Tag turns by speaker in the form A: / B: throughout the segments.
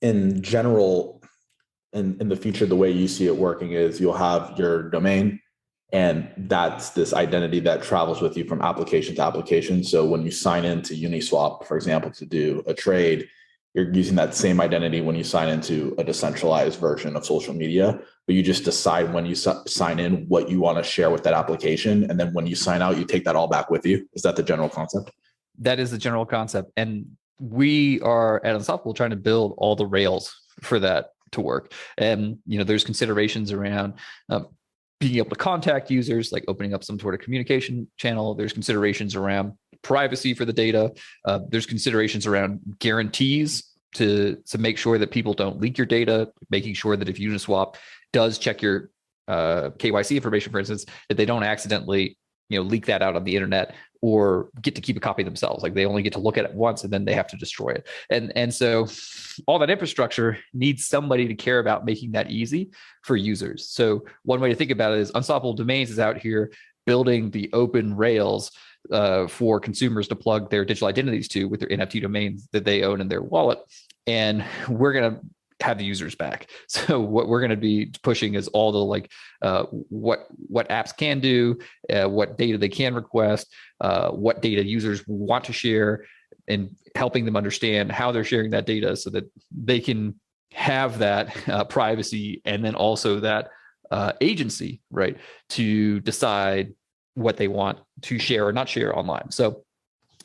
A: in general, in the future, the way you see it working is you'll have your domain, and that's this identity that travels with you from application to application. So when you sign into Uniswap, for example, to do a trade, you're using that same identity when you sign into a decentralized version of social media, but you just decide when you sign in what you want to share with that application. And then when you sign out, you take that all back with you. Is that the general concept?
B: That is the general concept. And we are at Unstoppable trying to build all the rails for that to work. And, there's considerations around being able to contact users, like opening up some sort of communication channel. There's considerations around privacy for the data. There's considerations around guarantees to make sure that people don't leak your data, making sure that if Uniswap does check your KYC information, for instance, that they don't accidentally leak that out on the internet or get to keep a copy themselves. Like they only get to look at it once and then they have to destroy it. And so all that infrastructure needs somebody to care about making that easy for users. So one way to think about it is Unstoppable Domains is out here building the open rails for consumers to plug their digital identities to with their NFT domains that they own in their wallet. And we're going to have the users back. So what we're going to be pushing is all the what apps can do, what data they can request, what data users want to share, and helping them understand how they're sharing that data so that they can have that privacy and then also that agency, right, to decide what they want to share or not share online. So,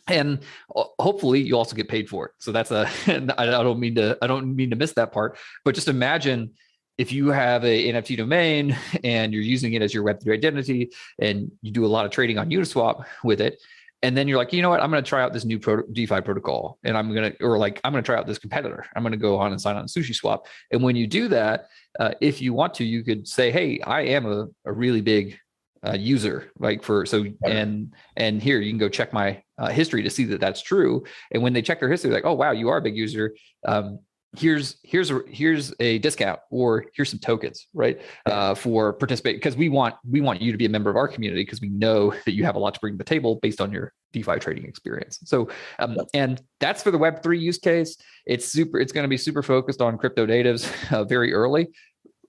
B: and hopefully you also get paid for it. So that's and I don't mean to miss that part, but just imagine if you have a NFT domain and you're using it as your Web3 identity and you do a lot of trading on Uniswap with it. And then you're like, you know what, I'm going to try out this new DeFi protocol and I'm going to try out this competitor. I'm going to go on and sign on SushiSwap. And when you do that, if you want to, you could say, hey, I am a really big user, and here you can go check my history to see that that's true. And when they check their history, like, oh wow, you are a big user. Here's a discount, or here's some tokens, right? For participate, because we want you to be a member of our community because we know that you have a lot to bring to the table based on your DeFi trading experience. So, and that's for the Web3 use case. It's going to be super focused on crypto natives very early.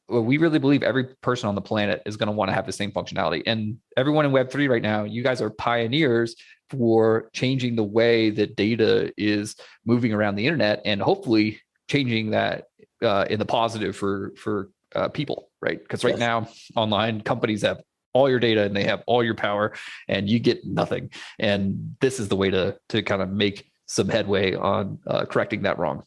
B: We really believe every person on the planet is going to want to have the same functionality. And everyone in Web3 right now, you guys are pioneers for changing the way that data is moving around the internet and hopefully changing that in the positive for people, right? Because right now, online companies have all your data and they have all your power and you get nothing. And this is the way to kind of make some headway on correcting that wrong.